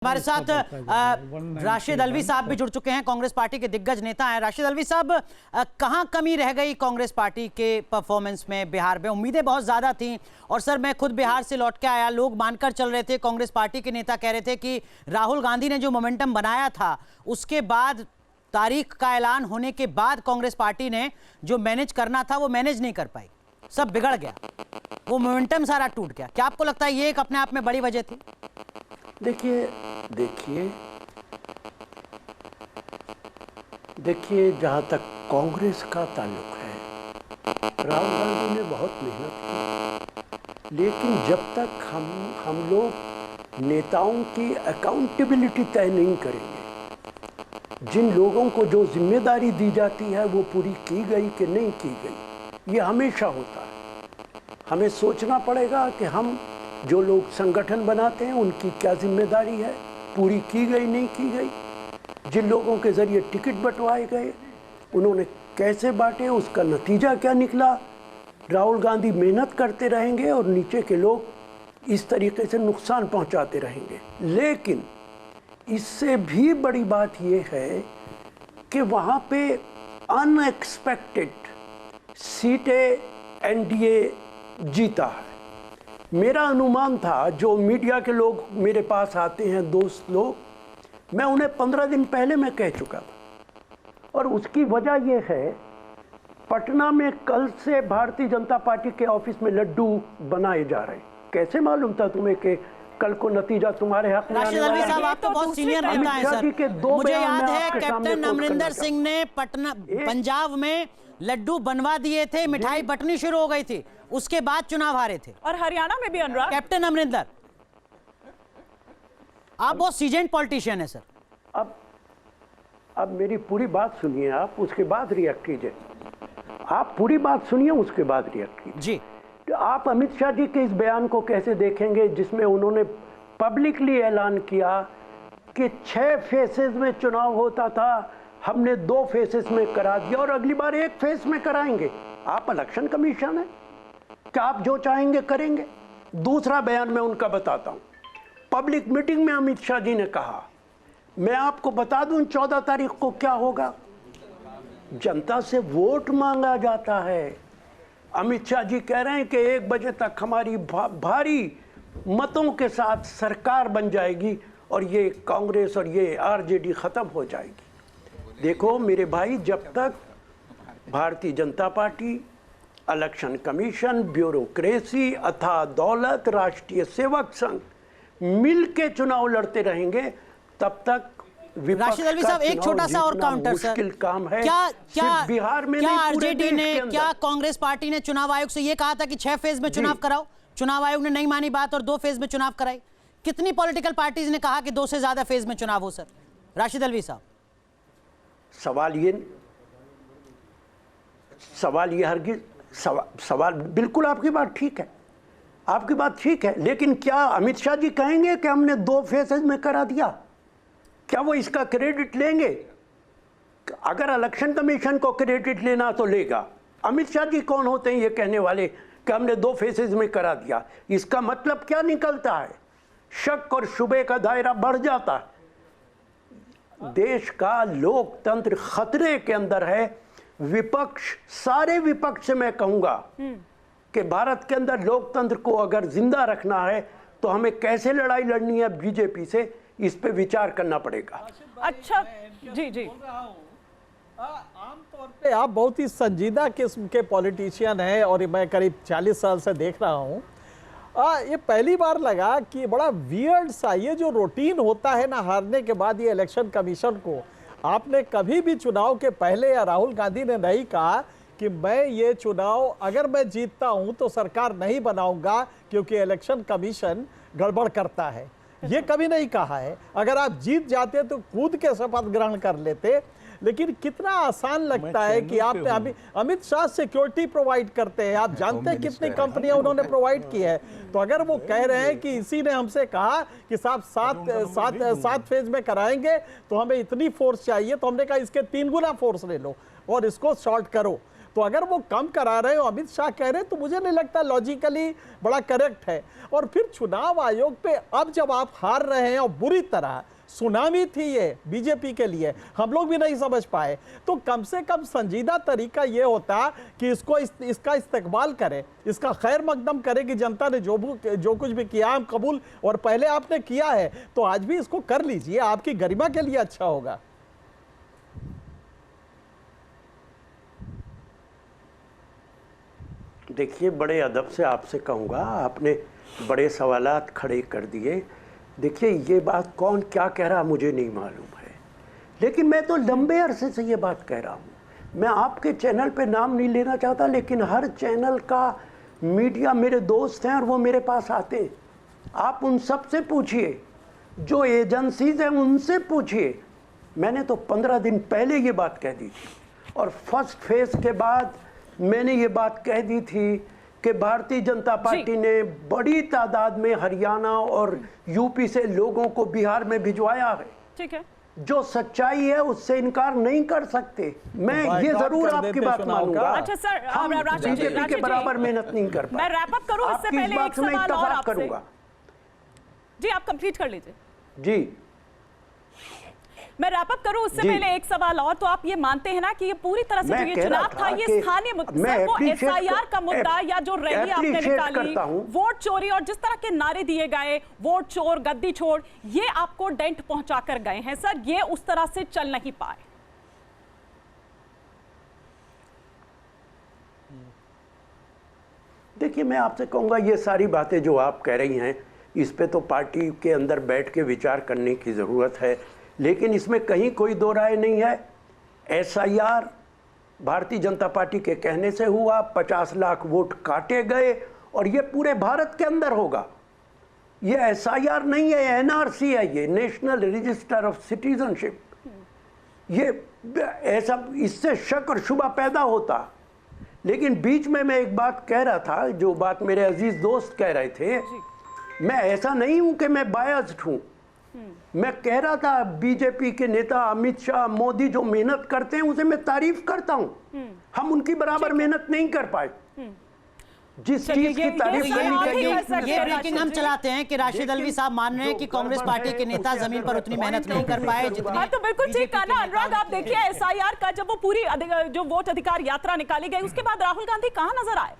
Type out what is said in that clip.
हमारे साथ राशिद अल्वी साहब भी जुड़ चुके हैं, कांग्रेस पार्टी के दिग्गज नेता हैं। राशिद अल्वी साहब, कहां कमी रह गई कांग्रेस पार्टी के परफॉर्मेंस में बिहार में? उम्मीदें बहुत ज्यादा थीं और सर मैं खुद बिहार से लौट के आया, लोग मानकर चल रहे थे, कांग्रेस पार्टी के नेता कह रहे थे कि राहुल गांधी ने जो मोमेंटम बनाया था उसके बाद तारीख का ऐलान होने के बाद कांग्रेस पार्टी ने जो मैनेज करना था वो मैनेज नहीं कर पाई, सब बिगड़ गया, वो मोमेंटम सारा टूट गया। क्या आपको लगता है ये एक अपने आप में बड़ी वजह थी? देखिए जहाँ तक कांग्रेस का ताल्लुक है, राहुल गांधी ने बहुत मेहनत की, लेकिन जब तक हम लोग नेताओं की अकाउंटेबिलिटी तय नहीं करेंगे, जिन लोगों को जो जिम्मेदारी दी जाती है वो पूरी की गई कि नहीं की गई, ये हमेशा होता है। हमें सोचना पड़ेगा कि हम जो लोग संगठन बनाते हैं उनकी क्या जिम्मेदारी है, पूरी की गई नहीं की गई, जिन लोगों के ज़रिए टिकट बंटवाए गए उन्होंने कैसे बांटे, उसका नतीजा क्या निकला। राहुल गांधी मेहनत करते रहेंगे और नीचे के लोग इस तरीके से नुकसान पहुंचाते रहेंगे। लेकिन इससे भी बड़ी बात यह है कि वहाँ पे अनएक्सपेक्टेड सीटें एनडीए जीता है। मेरा अनुमान था, जो मीडिया के लोग मेरे पास आते हैं, दोस्त लोग, मैं उन्हें 15 दिन पहले मैं कह चुका था, और उसकी वजह यह है, पटना में कल से भारतीय जनता पार्टी के ऑफिस में लड्डू बनाए जा रहे हैं। कैसे मालूम था तुम्हें कि कल को नतीजा तुम्हारे हक में आने वाला है? साहब, आप तो बहुत सीनियर नेता हैं सर। मुझे याद है कैप्टन अमरिंदर सिंह ने पंजाब में लड्डू बनवा दिए थे, मिठाई बंटनी शुरू हो गई थी, उसके बाद चुनाव हारे थे। और हरियाणा में भी अनुराग, कैप्टन अमरिंदर, आप बहुत सीजेंट पॉलिटिशियन है सर। अब मेरी पूरी बात सुनिए आप, उसके बाद रिएक्ट कीजिए। आप पूरी बात सुनिए, उसके बाद रिएक्ट कीजिए जी। तो आप अमित शाह जी के इस बयान को कैसे देखेंगे, जिसमें उन्होंने पब्लिकली ऐलान किया कि 6 फेसेस में चुनाव होता था, हमने 2 फेसेस में करा दिया और अगली बार 1 फेस में कराएंगे। आप इलेक्शन कमीशन है, क्या आप जो चाहेंगे करेंगे? दूसरा बयान मैं उनका बताता हूं। पब्लिक मीटिंग में अमित शाह जी ने कहा, मैं आपको बता दूं 14 तारीख को क्या होगा, जनता से वोट मांगा जाता है। अमित शाह जी कह रहे हैं कि 1 बजे तक हमारी भारी मतों के साथ सरकार बन जाएगी और ये कांग्रेस और ये आरजेडी खत्म हो जाएगी। देखो मेरे भाई, जब तक Bharatiya Janata party, election commission, bureaucracy, अथाह दौलत, राष्ट्रीय सेवक संघ मिल के चुनाव लड़ते रहेंगे, तब तक राशिद अल्वी साहब, एक छोटा सा और काउंटर सर, मुश्किल काम है। क्या बिहार में क्या नहीं, आरजेडी ने, क्या कांग्रेस पार्टी ने चुनाव आयोग से ये कहा था कि 6 फेज में चुनाव कराओ? चुनाव आयोग ने नहीं मानी बात और 2 फेज में चुनाव कराई। कितनी पॉलिटिकल पार्टीज ने कहा कि 2 से ज्यादा फेज में चुनाव हो सर? राशिद अल्वी साहब, सवाल बिल्कुल आपकी बात ठीक है, आपकी बात ठीक है, लेकिन क्या अमित शाह जी कहेंगे कि हमने 2 फेसेज में करा दिया? क्या वो इसका क्रेडिट लेंगे? अगर इलेक्शन कमीशन को क्रेडिट लेना तो लेगा। अमित शाह जी कौन होते हैं ये कहने वाले कि हमने 2 फेसेज में करा दिया? इसका मतलब क्या निकलता है? शक और शुबे का दायरा बढ़ जाता है। देश का लोकतंत्र खतरे के अंदर है। विपक्ष, सारे विपक्ष से मैं कहूंगा कि भारत के अंदर लोकतंत्र को अगर जिंदा रखना है तो हमें कैसे लड़ाई लड़नी है बीजेपी से, इस पे विचार करना पड़ेगा। अच्छा जी आमतौर पे आप बहुत ही संजीदा किस्म के पॉलिटिशियन हैं और मैं करीब 40 साल से देख रहा हूँ। ये पहली बार लगा कि बड़ा वियर्ड सा ये जो रूटीन होता है ना, हारने के बाद ये इलेक्शन कमीशन को, आपने कभी भी चुनाव के पहले या राहुल गांधी ने नहीं कहा कि मैं ये चुनाव अगर मैं जीतता हूं तो सरकार नहीं बनाऊंगा क्योंकि इलेक्शन कमीशन गड़बड़ करता है। ये कभी नहीं कहा है। अगर आप जीत जाते तो कूद के शपथ ग्रहण कर लेते। लेकिन कितना आसान लगता है कि आप अमित शाह सिक्योरिटी प्रोवाइड करते हैं, आप जानते हैं कितनी कंपनियां उन्होंने प्रोवाइड की है। तो अगर वो कह रहे हैं कि इसी ने हमसे कहा कि साहब 7 फेज में कराएंगे तो हमें इतनी फोर्स चाहिए, तो हमने कहा इसके 3 गुना फोर्स ले लो और इसको शॉर्ट करो। तो अगर वो कम करा रहे हो, अमित शाह कह रहे हैं, तो मुझे नहीं लगता लॉजिकली बड़ा करेक्ट है। और फिर चुनाव आयोग पे अब जब आप हार रहे हैं और बुरी तरह, सुनामी थी ये बीजेपी के लिए, हम लोग भी नहीं समझ पाए, तो कम से कम संजीदा तरीका ये होता कि इसका इस्तेमाल करें, इसका खैर मकदम करें कि जनता ने जो कुछ भी किया हम कबूल, और पहले आपने किया है तो आज भी इसको कर लीजिए, आपकी गरिमा के लिए अच्छा होगा। देखिए, बड़े अदब से आपसे कहूँगा, आपने बड़े सवालात खड़े कर दिए। देखिए, ये बात कौन क्या कह रहा मुझे नहीं मालूम है, लेकिन मैं तो लंबे अरसे से ये बात कह रहा हूँ। मैं आपके चैनल पे नाम नहीं लेना चाहता, लेकिन हर चैनल का मीडिया मेरे दोस्त हैं और वो मेरे पास आते हैं। आप उन सब से पूछिए, जो एजेंसीज हैं उनसे पूछिए। मैंने तो 15 दिन पहले ये बात कह दी थी, और फर्स्ट फेज के बाद मैंने ये बात कह दी थी कि भारतीय जनता पार्टी ने बड़ी तादाद में हरियाणा और यूपी से लोगों को बिहार में भिजवाया है। ठीक है, जो सच्चाई है उससे इनकार नहीं कर सकते। मैं ये जरूर आपकी बात मानूंगा। अच्छा सर, हम बीजेपी के बराबर मेहनत नहीं कर पाए। मैं रैप अप करूं इससे पहले एक सवाल और आपसे करूंगा। जी, आप कंप्लीट कर लीजिए। जी, मैं रैप अप करूं उससे पहले एक सवाल और। तो आप ये मानते हैं ना कि ये पूरी तरह से जो ये चुनाव था ये स्थानीय मुद्दा, वो एसआईआर का मुद्दा या जो रैली आपने निकाली, वोट चोरी और जिस तरह के नारे दिए गए, वोट चोर गद्दी छोड़, ये आपको डेंट पहुंचा कर गए हैं सर, ये उस तरह से चल नहीं पाए। देखिए, मैं आपसे कहूंगा, ये सारी बातें जो आप कह रही हैं, इस पे तो पार्टी के अंदर बैठ के विचार करने की ज़रूरत है, लेकिन इसमें कहीं कोई दो राय नहीं है। एसआईआर भारतीय जनता पार्टी के कहने से हुआ, 50 लाख वोट काटे गए, और ये पूरे भारत के अंदर होगा। ये एसआईआर नहीं है, एनआरसी है, ये नेशनल रजिस्टर ऑफ सिटीजनशिप। ये ऐसा, इससे शक और शुबा पैदा होता। लेकिन बीच में मैं एक बात कह रहा था, जो बात मेरे अजीज दोस्त कह रहे थे, मैं ऐसा नहीं हूं कि मैं बायस्ड हूं। मैं कह रहा था, बीजेपी के नेता अमित शाह, मोदी जो मेहनत करते हैं उसे मैं तारीफ करता हूं। हम उनकी बराबर मेहनत नहीं कर पाए। जिस चीज की तारीफ करनी चाहिए। ये ब्रेकिंग हम चलाते हैं कि राशिद अल्वी साहब मान रहे हैं कि कांग्रेस पार्टी के नेता जमीन पर उतनी मेहनत नहीं कर पाए जितनी। हाँ, तो बिल्कुल ठीक है ना अनुराग। आप देखिए, एसआईआर का जब वो पूरी जो वोट अधिकार यात्रा निकाली गई, उसके बाद राहुल गांधी कहां नजर आए?